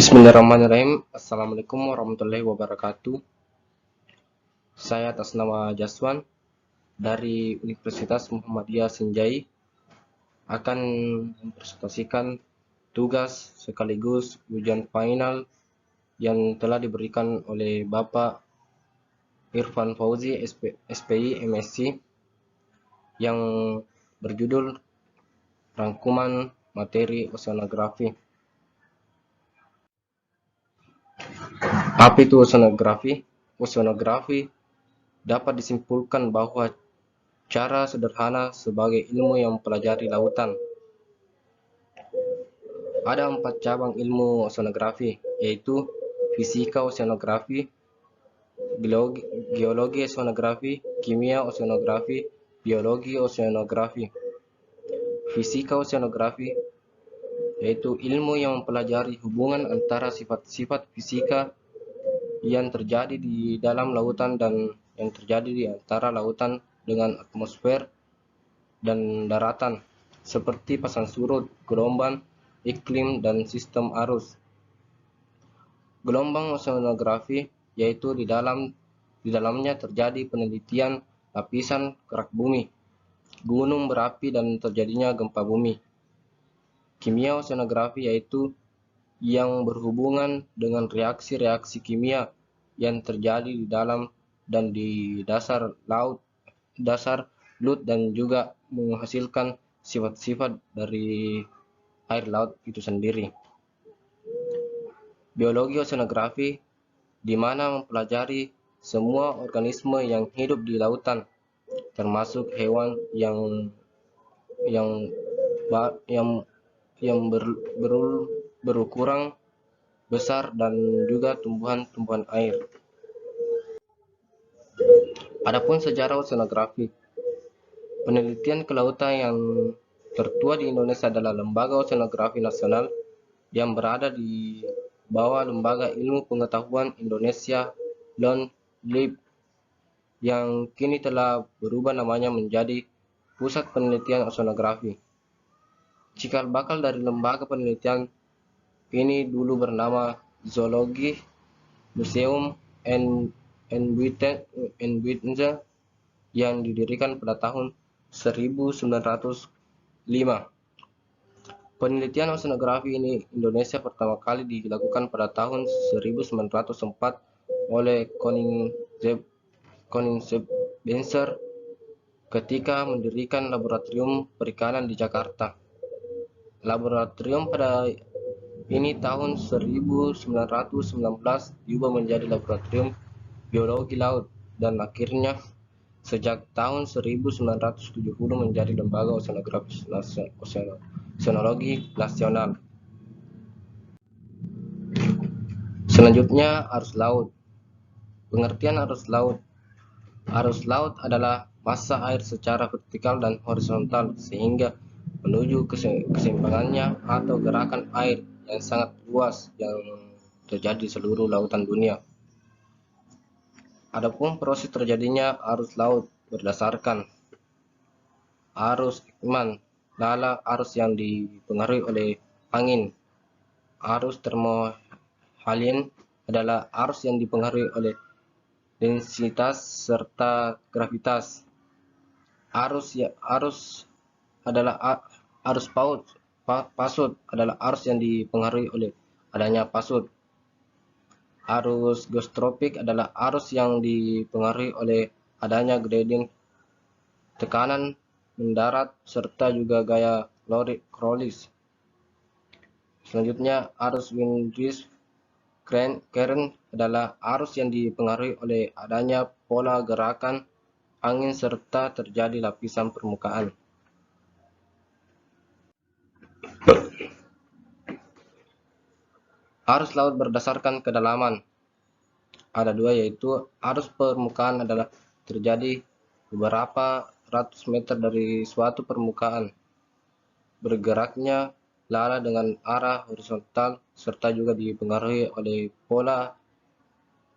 Bismillahirrahmanirrahim. Assalamualaikum warahmatullahi wabarakatuh. Saya atas nama Jaswan dari Universitas Muhammadiyah Senjai akan mempresentasikan tugas sekaligus ujian final yang telah diberikan oleh Bapak Irfan Fauzi SPI MSc yang berjudul Rangkuman Materi Oceanografi. Apa itu oceanografi? Oceanografi dapat disimpulkan bahwa cara sederhana sebagai ilmu yang mempelajari lautan. Ada 4 cabang ilmu oceanografi, yaitu fisika oceanografi, geologi oceanografi, kimia oceanografi, biologi oceanografi. Fisika oceanografi yaitu ilmu yang mempelajari hubungan antara sifat-sifat fisika yang terjadi di dalam lautan dan yang terjadi di antara lautan dengan atmosfer dan daratan, seperti pasang surut, gelombang, iklim, dan sistem arus. Gelombang oceanografi yaitu di dalamnya terjadi penelitian lapisan kerak bumi, gunung berapi, dan terjadinya gempa bumi. Kimia oceanografi yaitu yang berhubungan dengan reaksi-reaksi kimia yang terjadi di dalam dan di dasar laut, dan juga menghasilkan sifat-sifat dari air laut itu sendiri. Biologi oceanografi di mana mempelajari semua organisme yang hidup di lautan, termasuk hewan yang berukuran besar dan juga tumbuhan-tumbuhan air. Adapun sejarah oceanografi, penelitian kelautan yang tertua di Indonesia adalah Lembaga Oceanografi Nasional yang berada di bawah Lembaga Ilmu Pengetahuan Indonesia (LIP) yang kini telah berubah namanya menjadi Pusat Penelitian Oceanografi. Cikal bakal dari lembaga penelitian ini dulu bernama Zoology Museum Enwidenza yang didirikan pada tahun 1905. Penelitian oceanografi ini Indonesia pertama kali dilakukan pada tahun 1904 oleh Koningseb Benser ketika mendirikan laboratorium perikanan di Jakarta. Laboratorium pada ini tahun 1919 diubah menjadi Laboratorium Biologi Laut dan akhirnya sejak tahun 1970 menjadi Lembaga Oceanologi Nasional. Selanjutnya, arus laut. Pengertian arus laut. Arus laut adalah massa air secara vertikal dan horizontal sehingga menuju keseimbangannya atau gerakan air yang sangat luas yang terjadi di seluruh lautan dunia. Adapun proses terjadinya arus laut berdasarkan arus Ekman adalah arus yang dipengaruhi oleh angin. Arus termohalian adalah arus yang dipengaruhi oleh densitas serta gravitas. Arus pasut adalah arus yang dipengaruhi oleh adanya pasut. Arus geostropik adalah arus yang dipengaruhi oleh adanya gradien tekanan mendarat serta juga gaya Crowley. Selanjutnya, arus windrift current adalah arus yang dipengaruhi oleh adanya pola gerakan angin serta terjadi lapisan permukaan. Arus laut berdasarkan kedalaman. Ada dua, yaitu arus permukaan adalah terjadi beberapa ratus meter dari suatu permukaan, bergeraknya lala dengan arah horizontal serta juga dipengaruhi oleh pola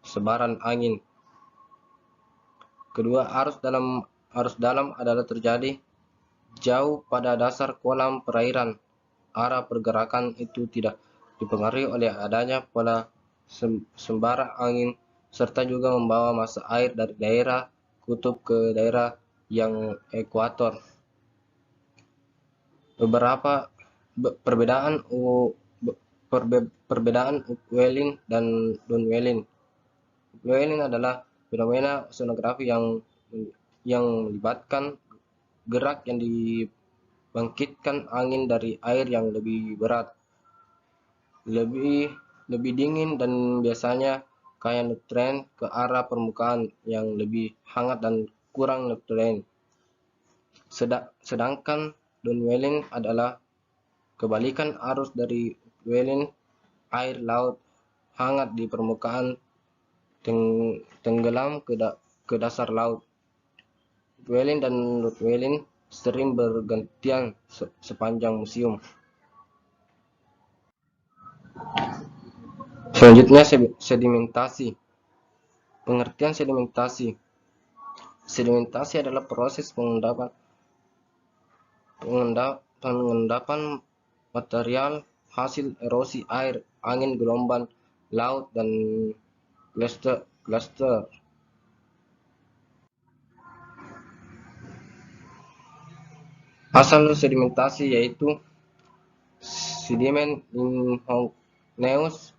sebaran angin. Kedua, arus dalam adalah terjadi jauh pada dasar kolam perairan. Arah pergerakan itu tidak dipengaruhi oleh adanya pola sembara angin serta juga membawa massa air dari daerah kutub ke daerah yang ekuator. Beberapa perbedaan upwelling dan downwelling. Upwelling adalah fenomena oceanografi yang melibatkan gerak yang dibangkitkan angin dari air yang lebih berat, lebih dingin dan biasanya kaya nutrien ke arah permukaan yang lebih hangat dan kurang nutrien. Sedangkan downwelling adalah kebalikan arus dari upwelling, air laut hangat di permukaan tenggelam ke dasar laut. Upwelling dan downwelling sering bergantian sepanjang musim. Selanjutnya sedimentasi. Pengertian sedimentasi. Sedimentasi adalah proses pengendapan material hasil erosi air, angin, gelombang laut, dan glaster. Asal sedimentasi yaitu sedimen igneous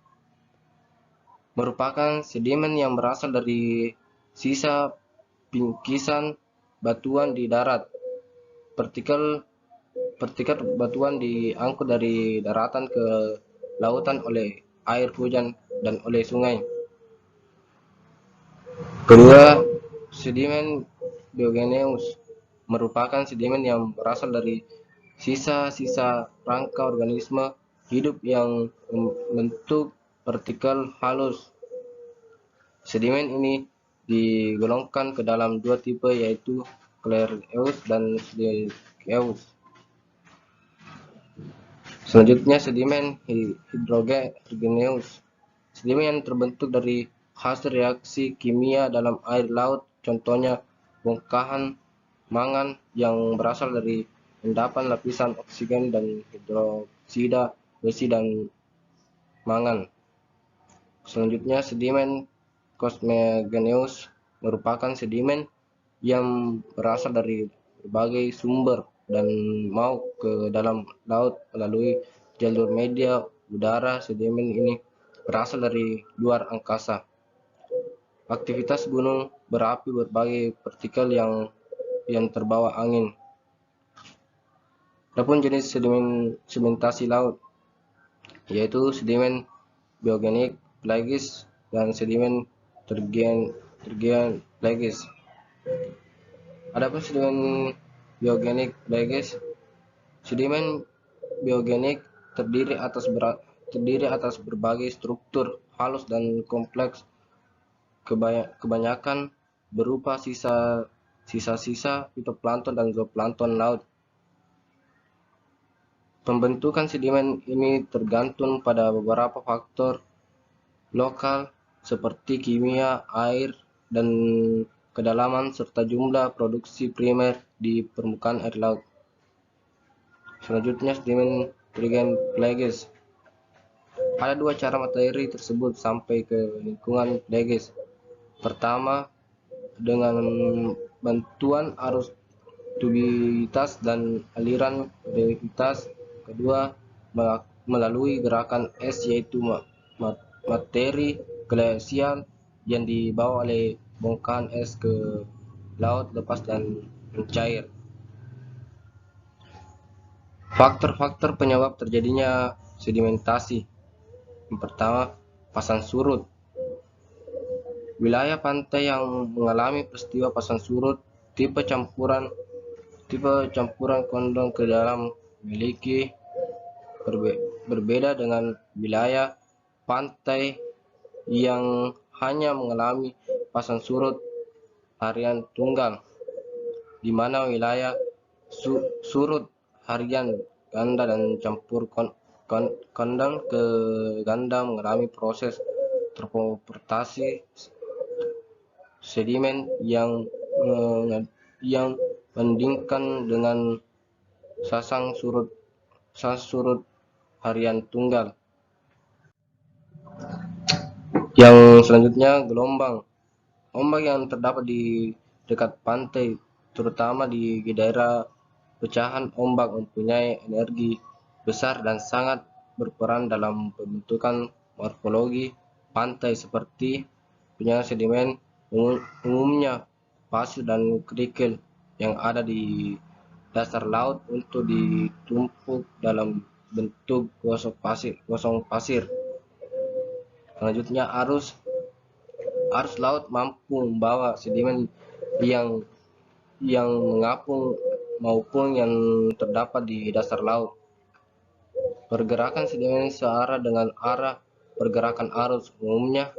merupakan sedimen yang berasal dari sisa bingkisan batuan di darat. Partikel batuan diangkut dari daratan ke lautan oleh air hujan dan oleh sungai. Kedua, sedimen biogeneus merupakan sedimen yang berasal dari sisa-sisa rangka organisme hidup yang membentuk partikel halus. Sedimen ini digolongkan ke dalam dua tipe, yaitu clareous dan siliceous. Selanjutnya sedimen hydrogeneous. Sedimen yang terbentuk dari hasil reaksi kimia dalam air laut, contohnya bongkahan mangan yang berasal dari endapan lapisan oksigen dan hidroksida besi dan mangan. Selanjutnya sedimen cosmogeneous merupakan sedimen yang berasal dari berbagai sumber dan mau ke dalam laut melalui jalur media udara. Sedimen ini berasal dari luar angkasa. Aktivitas gunung berapi berbagai partikel yang terbawa angin. Adapun jenis sedimentasi laut yaitu sedimen biogenik pelagis dan sedimen tergian pelagis. Adapun sedimen biogenik pelagis, sedimen biogenik terdiri atas berbagai struktur halus dan kompleks, kebanyakan berupa sisa-sisa fitoplankton dan zooplankton laut. Pembentukan sedimen ini tergantung pada beberapa faktor lokal seperti kimia, air, dan kedalaman serta jumlah produksi primer di permukaan air laut. Selanjutnya sedimen tergian pelagis. Ada dua cara materi tersebut sampai ke lingkungan pelagis. Pertama, dengan bantuan arus tubiditas dan aliran radialitas. Kedua, melalui gerakan es, yaitu materi glasial yang dibawa oleh bongkahan es ke laut lepas dan mencair. Faktor-faktor penyebab terjadinya sedimentasi. Yang pertama, pasang surut. Wilayah pantai yang mengalami peristiwa pasang surut, tipe campuran kondom ke dalam memiliki berbeda dengan wilayah pantai yang hanya mengalami pasang surut harian tunggal, di mana wilayah surut harian ganda dan campur kondom ke ganda mengalami proses transportasi sedimen yang bandingkan dengan sasang surut harian tunggal. Yang selanjutnya gelombang. Ombak yang terdapat di dekat pantai, terutama di daerah pecahan ombak, mempunyai energi besar dan sangat berperan dalam pembentukan morfologi pantai seperti punya sedimen umumnya pasir dan kerikil yang ada di dasar laut untuk ditumpuk dalam bentuk gosong pasir. Selanjutnya arus. Arus laut mampu membawa sedimen yang mengapung maupun yang terdapat di dasar laut. Pergerakan sedimen searah dengan arah pergerakan arus, umumnya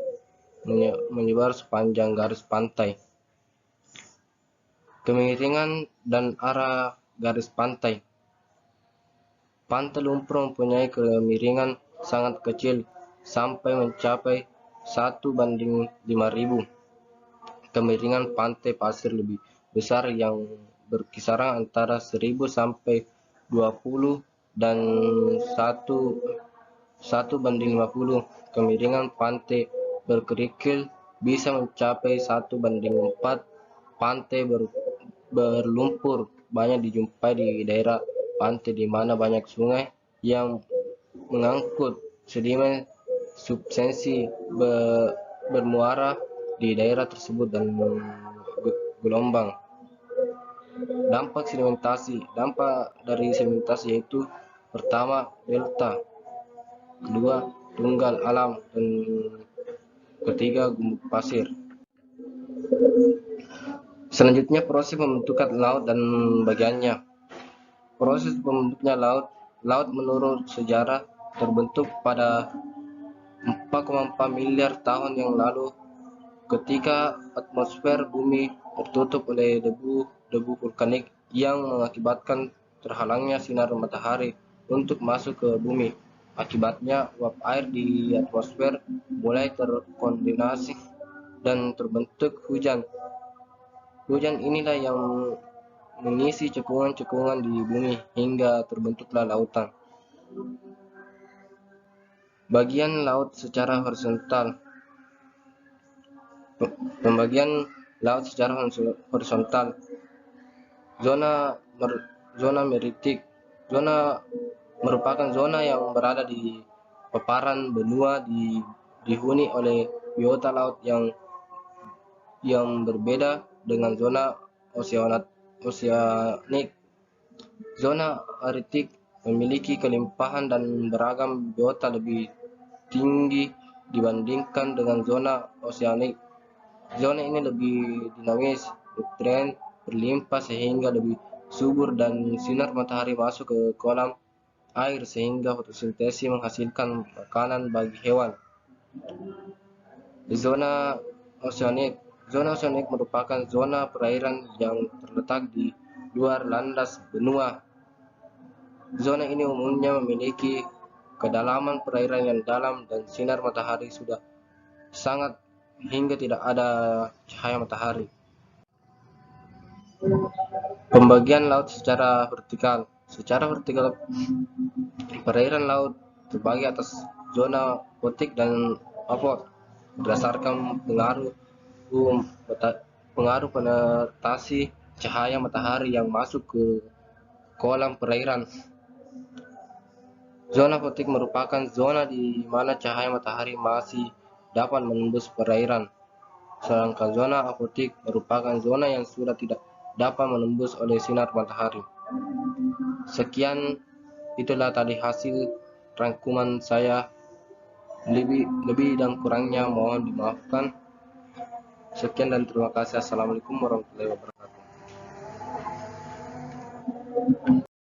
menyebar sepanjang garis pantai. Kemiringan dan arah garis pantai. Pantai lumpur mempunyai kemiringan sangat kecil sampai mencapai 1:5.000. Kemiringan pantai pasir lebih besar yang berkisaran antara 1000 sampai 20 dan 1:50. Kemiringan pantai berkerikil bisa mencapai 1:4. Pantai berlumpur banyak dijumpai di daerah pantai di mana banyak sungai yang mengangkut sedimen substansi bermuara di daerah tersebut. Dan gelombang. Dampak sedimentasi. Dampak dari sedimentasi yaitu pertama delta, kedua tunggal alam, dan ketiga gumuk pasir. Selanjutnya proses pembentukan laut dan bagiannya. Proses pembentuknya laut menurut sejarah terbentuk pada 4,4 miliar tahun yang lalu ketika atmosfer bumi tertutup oleh debu vulkanik yang mengakibatkan terhalangnya sinar matahari untuk masuk ke bumi. Akibatnya uap air di atmosfer mulai terkondensasi dan terbentuk hujan. Hujan inilah yang mengisi cekungan-cekungan di bumi hingga terbentuklah lautan. Bagian laut secara horizontal. Pembagian laut secara horizontal. Zona meritik. Zona merupakan zona yang berada di paparan benua dihuni oleh biota laut yang berbeda dengan zona oseanik. Zona aritik memiliki kelimpahan dan beragam biota lebih tinggi dibandingkan dengan zona oseanik. Zona ini lebih dinamis, nutrien berlimpah sehingga lebih subur, dan sinar matahari masuk ke kolam air sehingga fotosintesis menghasilkan makanan bagi hewan. Zona oseanik. Zona oseanik merupakan zona perairan yang terletak di luar landas benua. Zona ini umumnya memiliki kedalaman perairan yang dalam dan sinar matahari sudah sangat hingga tidak ada cahaya matahari. Pembagian laut secara vertikal. Secara vertikal, perairan laut terbagi atas zona potik dan apot berdasarkan pengaruh penetrasi cahaya matahari yang masuk ke kolam perairan. Zona potik merupakan zona di mana cahaya matahari masih dapat menembus perairan, sedangkan zona apotik merupakan zona yang sudah tidak dapat menembus oleh sinar matahari. Sekian, itulah tadi hasil rangkuman saya. Lebih dan kurangnya mohon dimaafkan. Sekian dan terima kasih. Assalamualaikum warahmatullahi wabarakatuh.